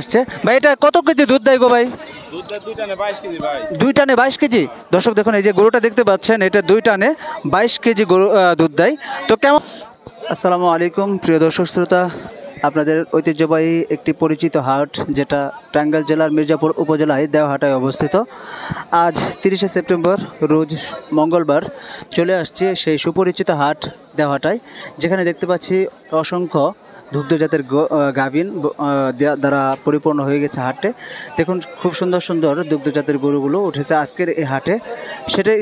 আসছে ভাই, এটা কত কেজি দুধ দেয় গো ভাই? দুধ দেয় 2 টানে 22 কেজি ভাই। 2 টানে 22 কেজি। দর্শক দেখুন, এই যে গরুটা দেখতে পাচ্ছেন, এটা 2 টানে 22 কেজি গরু দুধ দেয়। তো কেমন? আসসালামু আলাইকুম প্রিয় দর্শক শ্রোতা, আপনাদের ঐতিহ্যবাহী একটি পরিচিত হাট, যেটা টাঙ্গাইল জেলার মির্জাপুর উপজেলায় দেওহাটায় অবস্থিত। আজ 30শে সেপ্টেম্বর, রোজ মঙ্গলবার, চলে আসছে সেই সুপরিচিত হাট দেওহাটায়, যেখানে দেখতে পাচ্ছি অসংখ্য দুগ্ধজাতের গাভীন দ্বারা পরিপূর্ণ হয়ে গেছে হাটে। দেখুন, খুব সুন্দর সুন্দর দুগ্ধজাতের গরুগুলো উঠেছে আজকের এই হাটে।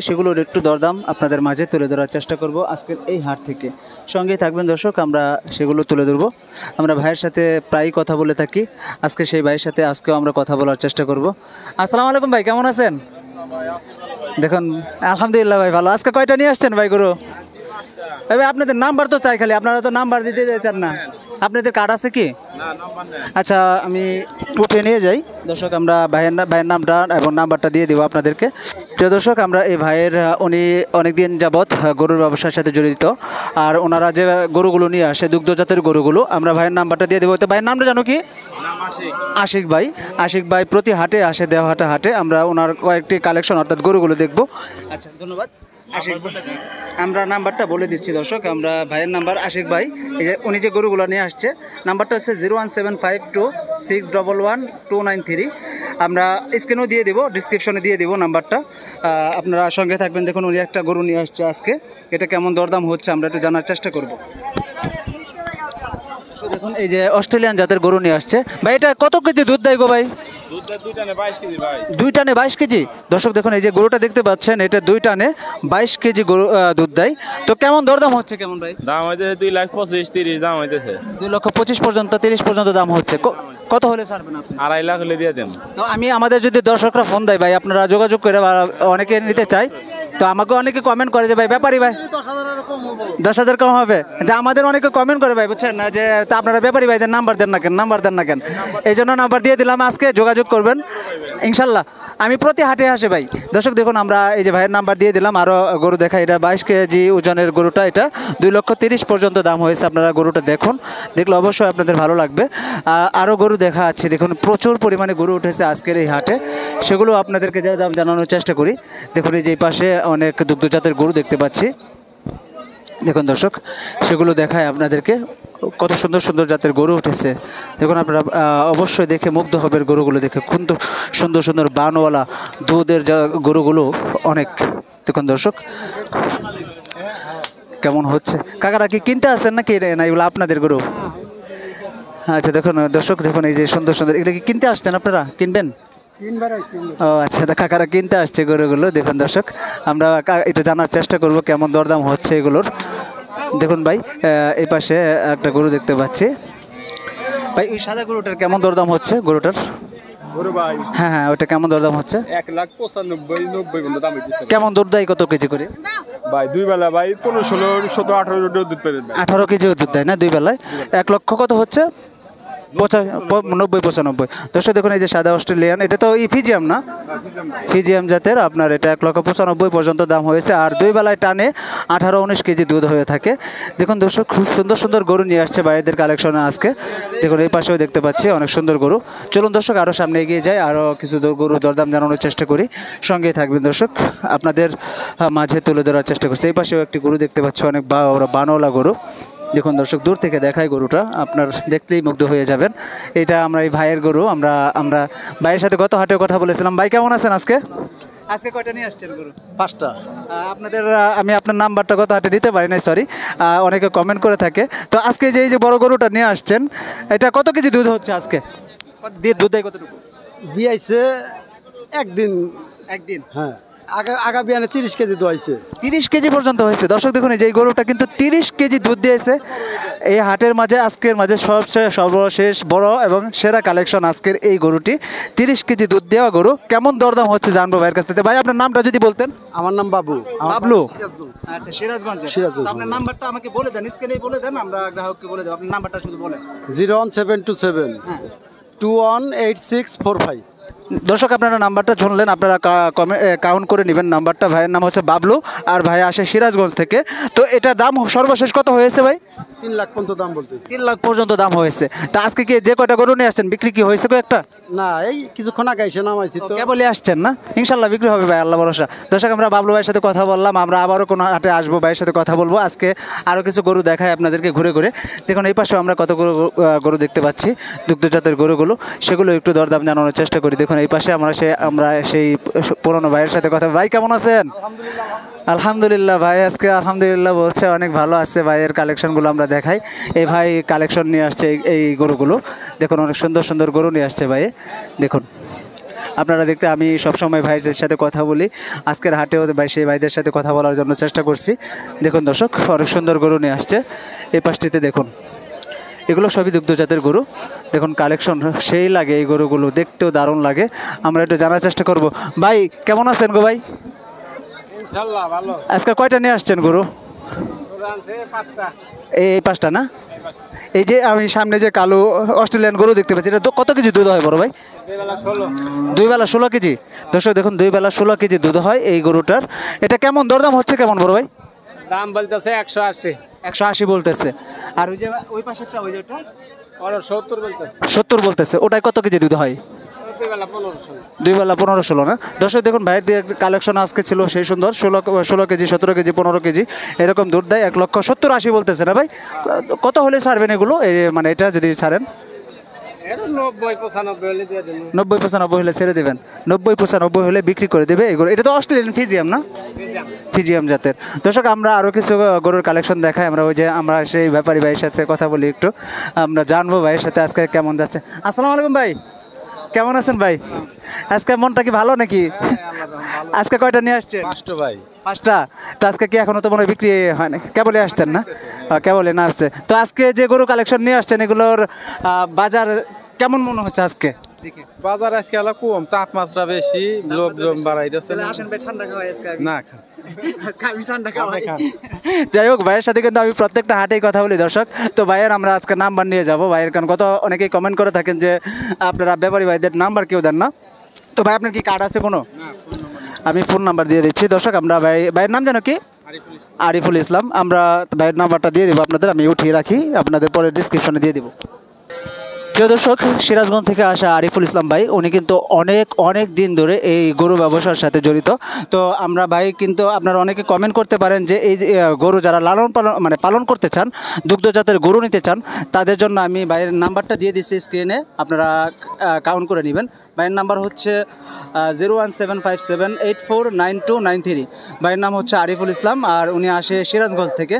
সেগুলোর একটু দরদাম আপনাদের মাঝে তুলে ধরার চেষ্টা করব আজকের এই হাট থেকে। সঙ্গেই থাকবেন দর্শক, আমরা সেগুলো তুলে ধরবো। আমরা ভাইয়ের সাথে প্রায়ই কথা বলে থাকি, আজকে সেই ভাইয়ের সাথে আজকেও আমরা কথা বলার চেষ্টা করব। আসসালামু আলাইকুম ভাই, কেমন আছেন? দেখুন আলহামদুলিল্লাহ ভাই, ভালো। আজকে কয়টা নিয়ে আসছেন ভাই গরু? ভাই আপনাদের নাম্বার তো চাই, খালি আপনারা তো নাম্বার দিতে চান না। আপনাদের কার্ড আছে কি? আচ্ছা, আমি উঠে নিয়ে যাই দর্শক। আমরা ভাইয়ের নামটা এবং নাম্বারটা দিয়ে দেবো আপনাদেরকে। প্রিয় দর্শক, আমরা এই ভাইয়ের উনি অনেকদিন যাবৎ গরুর ব্যবসার সাথে জড়িত, আর ওনারা যে গরুগুলো নিয়ে আসে দুগ্ধজাতের গরুগুলো, আমরা ভাইয়ের নাম্বারটা দিয়ে দেবো। তো ভাইয়ের নামটা জানো কি? আশিক ভাই। আশিক ভাই প্রতি হাটে আসে, দেওহাটা হাটে। আমরা ওনার কয়েকটি কালেকশন অর্থাৎ গরুগুলো দেখবো। আচ্ছা, ধন্যবাদ। আমরা নাম্বারটা বলে দিচ্ছি দর্শক, আমরা ভাইয়ের নাম্বার আশিক ভাই, এই যে উনি যে গরুগুলো নিয়ে আসছে, নাম্বারটা হচ্ছে 01752611293। আমরা স্ক্রিনেও দিয়ে দেবো, ডিসক্রিপশনে দিয়ে দেবো নাম্বারটা। আপনারা সঙ্গে থাকবেন। দেখুন, উনি একটা গরু নিয়ে আসছে আজকে, এটা কেমন দরদাম হচ্ছে আমরা একটু জানার চেষ্টা করব। দেখুন, এই যে অস্ট্রেলিয়ান জাতের গরু নিয়ে আসছে ভাই, এটা কত কেজি দুধ দেয় গো ভাই? 2 টানে 22 কেজি ভাই। 2 টানে 22 কেজি। দর্শক দেখুন, এই যে গরুটা দেখতে পাচ্ছেন, এটা 2 টানে 22 কেজি গরু দুধ দেয়। তো কেমন দরদাম হচ্ছে কেমন ভাই? দাম হইতেছে 2,25,30 দাম হইতেছে। 2,25,000 পর্যন্ত, 30 পর্যন্ত দাম হচ্ছে। কত হলে ছাড়বেন আপনি? 2.5 লাখ হলে দিয়ে দেন। তো আমাদের যদি দর্শকরা ফোন দেয় ভাই, আপনারা যোগাযোগ করে, অনেকে নিতে চায়, তো আমাকে অনেকে কমেন্ট করে যে ভাই ব্যাপারী ভাই 10,000 কম হবে। আমাদের অনেকে কমেন্ট করে ভাই, বুঝছেন না, যে তা আপনারা ব্যাপারী ভাইদের নাম্বার দেন না কেন। এই জন্য নাম্বার দিয়ে দিলাম, আজকে যোগাযোগ করবেন ইনশাল্লাহ। আমি প্রতি হাটে আসে ভাই। দর্শক দেখুন, আমরা এই যে ভাইয়ের নাম্বার দিয়ে দিলাম। আরও গরু দেখা, এটা 22 কেজি ওজনের গরুটা, এটা 2,30,000 পর্যন্ত দাম হয়েছে। আপনারা গরুটা দেখুন, দেখলে অবশ্যই আপনাদের ভালো লাগবে। আরও গরু দেখা আছে, দেখুন প্রচুর পরিমাণে গরু উঠেছে আজকের এই হাটে, সেগুলো আপনাদেরকে দাম জানানোর চেষ্টা করি। দেখুন, এই যে পাশে অনেক দুগ্ধজাতের গরু দেখতে পাচ্ছি। দেখুন দর্শক, সেগুলো দেখায় আপনাদেরকে, কত সুন্দর সুন্দর জাতের গরু উঠেছে। দেখুন, আপনারা অবশ্যই দেখে মুগ্ধ হবেন গরুগুলো দেখে। কিন্তু সুন্দর সুন্দর বানওয়ালা দুধের গরুগুলো অনেক। দেখুন দর্শক কেমন হচ্ছে। কাকারা কি কিনতে আসেন নাকি না এগুলো আপনাদের গরু? আচ্ছা, দেখুন দর্শক, দেখুন এই যে সুন্দর সুন্দর, এগুলো কি কিনতে আসছেন আপনারা? কিনবেন? ও আচ্ছা, কাকারা কিনতে আসছে গরুগুলো। দেখুন দর্শক, আমরা এটা জানার চেষ্টা করব কেমন দরদাম হচ্ছে এগুলোর। দেখুন ভাই, এই পাশে একটা গরু দেখতে পাচ্ছি ভাই। ওই সাদা গরুটার কেমন দরদাম হচ্ছে? গরুটার হ্যাঁ হ্যাঁ, ওটা কেমন দরদাম হচ্ছে? 1,95,90 দাম হইতেছে। কেমন দুধ দেয়, কত কেজি করে ভাই? 2 বেলা ভাই 15, 16, 17, 18 দুধ পাবেন। 18 কেজি দুধ দেয় না 2 বেলায়? 1 লক্ষ কত হচ্ছে? 90-95। দর্শক দেখুন, এই যে সাদা অস্ট্রেলিয়ান, এটা তো ফিজিয়াম না? ফিজিয়াম জাতের, আপনার এটা 1,95,000 পর্যন্ত দাম হয়েছে। আর 2 বেলায় টানে 18-19 কেজি দুধ হয়ে থাকে। দেখুন দর্শক, খুব সুন্দর সুন্দর গরু নিয়ে আসছে ভাইদের কালেকশনে আজকে। দেখুন, এই পাশেও দেখতে পাচ্ছি অনেক সুন্দর গরু। চলুন দর্শক, আরও সামনে এগিয়ে যাই, আরও কিছু গরু দরদাম জানানোর চেষ্টা করি। সঙ্গেই থাকবেন দর্শক, আপনাদের মাঝে তুলে ধরার চেষ্টা করছি। এই পাশেও একটি গরু দেখতে পাচ্ছি, অনেক বানওয়ালা গরু। দেখুন দর্শক, দূর থেকে দেখাই গরুটা, আপনার দেখলেই মুগ্ধ হয়ে যাবেন। এটা আমরা এই ভাইয়ের গরু। আমরা ভাইয়ের সাথে গত হাটে কথা বলেছিলাম। ভাই কেমন আছেন আজকে? আজকে কয়টা নিয়ে আসছেন গরু? 5টা। আপনাদের আমি আপনার নাম্বারটা গত হাটে দিতে পারি নাই, সরি। অনেকে কমেন্ট করে থাকে। তো আজকে যে এই যে বড় গরুটা নিয়ে আসছেন, এটা কত কেজি দুধ হচ্ছে আজকে? দুধ দেয় কতটুকু? বিয়াইছে একদিন। একদিন? হ্যাঁ, আগা বিয়ানে 30 কেজি দোয়াইছে। 30 কেজি পর্যন্ত হয়েছে। দর্শক দেখুন, এই যে গরুটা কিন্তু 30 কেজি দুধ দিয়েছে এই হাটের মাঝে। আজকের মাঝে সর্বশেষ বড় এবং সেরা কালেকশন আজকের এই গরুটি, 30 কেজি দুধ দেওয়া গরু। কেমন দরদাম হচ্ছে জানবো ভাইয়ের কাছ থেকে। ভাই আপনার নামটা যদি বলতেন। আমার নাম বাবু। বাবলু? আচ্ছা, সিরাজগঞ্জ। সিরাজগঞ্জ। আপনার নাম্বারটা আমাকে বলে দেন, স্ক্রিনে বলে দেন, আমরা গ্রাহককে বলে দেব। আপনার নাম্বারটা শুধু বলেন। 01727 218645। দর্শক আপনারা নাম্বারটা শুনলেন, আপনারা কাউন্ট করে নেবেন নাম্বারটা। ভাইয়ের নাম হচ্ছে বাবলু, আর ভাই আসে সিরাজগঞ্জ থেকে। তো এটার দাম সর্বশেষ কত হয়েছে ভাই? 3 লাখ পর্যন্ত দাম বলতেছে। 3 লাখ পর্যন্ত দাম হয়েছে। তা আজকে কি যে কয়টা গরু নিয়ে আসছেন বিক্রি কি হয়েছে একটা? না, এই কিছুক্ষণ আগে এসে নামাইছি তো। কেবলই আসছেন না? ইনশাল্লাহ বিক্রি হবে ভাই, আল্লাহ ভরসা। দর্শক আমরা বাবলু ভাইয়ের সাথে কথা বললাম, আমরা আবারও কোনো হাটে আসবো, ভাইয়ের সাথে কথা বলবো। আজকে আরও কিছু গরু দেখায় আপনাদেরকে ঘুরে ঘুরে। দেখুন এই পাশে আমরা কত গরু দেখতে পাচ্ছি, দুগ্ধজাতের গরুগুলো, সেগুলো একটু দরদাম জানানোর চেষ্টা করি। দেখুন এই পাশে আমরা সেই পুরনো ভাইয়ের সাথে কথা। ভাই কেমন আছেন? আলহামদুলিল্লাহ ভাই, আজকে আলহামদুলিল্লাহ বলছে, অনেক ভালো আছে। ভাইয়ের কালেকশনগুলো আমরা দেখাই। এই ভাই কালেকশন নিয়ে আসছে এই গরুগুলো। দেখুন অনেক সুন্দর সুন্দর গরু নিয়ে আসছে ভাই। দেখুন আপনারা দেখতে, আমি সবসময় ভাইদের সাথে কথা বলি, আজকের হাটেও ভাই সেই ভাইদের সাথে কথা বলার জন্য চেষ্টা করছি। দেখুন দর্শক অনেক সুন্দর গরু নিয়ে আসছে এই পাশটিতে। দেখুন এগুলো সবই দুগ্ধজাতের গরু। দেখুন কালেকশন সেই লাগে, এই গরুগুলো দেখতেও দারুণ লাগে। আমরা একটু জানার চেষ্টা করব। ভাই কেমন আছেন গো ভাই? ইনশাআল্লাহ ভালো। আজকে কয়টা নিয়ে আসছেন গরু? এই 5টা না? এই যে আমি সামনে যে কালো অস্ট্রেলিয়ান গরু দেখতে পাচ্ছি, এটা কত কেজি দুধ হয় বড় ভাই? 2 বেলা 16 কেজি। দর্শক দেখুন 2 বেলা 16 কেজি দুধ হয় এই গরুটার। এটা কেমন দরদাম হচ্ছে কেমন বড় ভাই? দাম বলতেছে 180। 180 বলতেছে। আর ওই যে ওই পাশেরটা, ওই যেটা 70 বলতেছে। 70 বলতেছে। ওটাই কত কেজি দুধ হয়? 2 বেলা 15-16 না? দর্শক দেখুন ভাইয়ের দিয়ে কালেকশন আজকে ছিল সেই সুন্দর। 16 কেজি, 17 কেজি, 15 কেজি এরকম দুধ দেয়। 1,70,80 বলতেছে না ভাই? কত হলে ছাড়বেন এগুলো? মানে এটা যদি ছাড়েন 90-95 হলে ছেড়ে দেবেন। 90-95 হলে বিক্রি করে দেবে এগুলো। এটা তো অস্ট্রেলিয়ান ফিজিয়াম না? ফিজিয়াম জাতের। দর্শক আমরা আরও কিছু গরুর কালেকশন দেখাই। আমরা সেই ব্যাপারী ভাইয়ের সাথে কথা বলি, একটু আমরা জানবো ভাইয়ের সাথে আজকে কেমন যাচ্ছে। আসসালামু আলাইকুম ভাই, কেমন আছেন ভাই? আজকে মনটা কি ভালো নাকি? আজকে কয়টা নিয়ে আসছেন? 5টা ভাই। 5টা। তো আজকে কি এখনো তো মনে হয় বিক্রি হয় না? কেবলই আসতেন না? কেবলই না আসছে। তো আজকে যে গরু কালেকশন নিয়ে আসছেন এগুলোর বাজার কেমন মনে হচ্ছে আজকে? বাজার আজকে আলা কম, তাপমাত্রা বেশি, লোকজন বাড়াইতেছে। না যাই হোক, ভাইয়ের সাথে কিন্তু আমি প্রত্যেকটা হাটেই কথা বলি দর্শক। তো ভাইয়ের আমরা আজকে নাম্বার নিয়ে যাব ভাইয়ের, কারণ অনেকেই কমেন্ট করে থাকেন যে আপনারা ব্যাপারী ভাইদের নাম্বার কেউ দেন না। তো ভাই আপনার কি কার্ড আছে কোনো? আমি ফোন নাম্বার দিয়ে দিচ্ছি দর্শক। আমরা ভাইয়ের নাম জানো কি? আরিফুল ইসলাম। আমরা ভাইয়ের নাম্বারটা দিয়ে দেবো আপনাদের, আমি উঠিয়ে রাখি, আপনাদের পরে ডিসক্রিপশনে দিয়ে দেবো। প্রিয় দর্শক, সিরাজগঞ্জ থেকে আসা আরিফুল ইসলাম ভাই, উনি কিন্তু অনেক দিন ধরে এই গরু ব্যবসার সাথে জড়িত। তো আমরা ভাই কিন্তু আপনারা অনেকে কমেন্ট করতে পারেন যে এই গরু যারা পালন করতে চান, দুগ্ধজাতের গরু নিতে চান, তাদের জন্য আমি ভাইয়ের নাম্বারটা দিয়ে দিচ্ছি স্ক্রিনে, আপনারা কাউন্ট করে নেবেন। ভাইয়ের নাম্বার হচ্ছে 01757849293। ভাইয়ের নাম হচ্ছে আরিফুল ইসলাম, আর উনি আসে সিরাজগঞ্জ থেকে।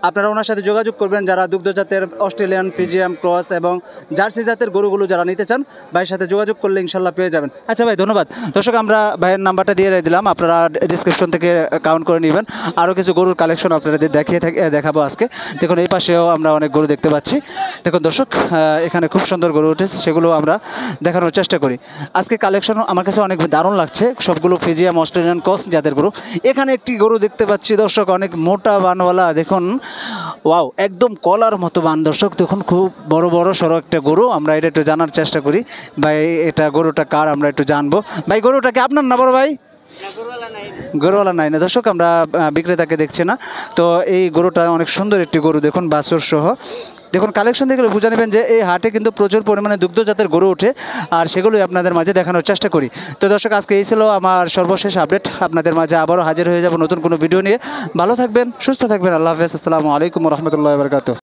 আপনারা ওনার সাথে যোগাযোগ করবেন যারা দুগ্ধজাতের অস্ট্রেলিয়ান ফিজিয়াম ক্রস এবং জার্সি জাতের গরুগুলো যারা নিতে চান, ভাইয়ের সাথে যোগাযোগ করলে ইনশাল্লাহ পেয়ে যাবেন। আচ্ছা ভাই, ধন্যবাদ। দর্শক আমরা ভাইয়ের নাম্বারটা দিয়ে দিলাম, আপনারা ডিসক্রিপশন থেকে কাউন্ট করে নেবেন। আরও কিছু গরুর কালেকশন আপনাদের দেখাবো আজকে। দেখুন এই পাশেও আমরা অনেক গরু দেখতে পাচ্ছি। দেখুন দর্শক, এখানে খুব সুন্দর গরু উঠেছে, সেগুলো আমরা দেখানোর চেষ্টা করি। আজকে কালেকশন আমার কাছে অনেক দারুণ লাগছে, সবগুলো ফিজিয়াম অস্ট্রেলিয়ান ক্রস জাতের গরু। এখানে একটি গরু দেখতে পাচ্ছি দর্শক, অনেক মোটা বানওয়ালা। দেখুন ওয়াও, একদম কলার মতো বান দর্শক। দেখুন খুব বড় সড়ো একটা গরু। আমরা এটা একটু জানার চেষ্টা করি ভাই, এটা গরুটা কার আমরা একটু জানবো। ভাই গরুটা কি আপনার না বড় ভাই? গরুওয়ালা নাই না দর্শক, আমরা বিক্রেতাকে দেখছি না। তো এই গরুটা অনেক সুন্দর একটি গরু, দেখুন বাছুর সহ। দেখুন কালেকশন দেখলে বুঝে নেবেন যে এই হাটে কিন্তু প্রচুর পরিমাণে দুগ্ধজাতের গরু ওঠে, আর সেগুলোই আপনাদের মাঝে দেখানোর চেষ্টা করি। তো দর্শক আজকে এই ছিল আমার সর্বশেষ আপডেট। আপনাদের মাঝে আবারও হাজির হয়ে যাব নতুন কোনো ভিডিও নিয়ে। ভালো থাকবেন, সুস্থ থাকবেন। আল্লাহ হাফেজ। আসসালামু আলাইকুম রহমতুল্লাহ বরকাতুহ।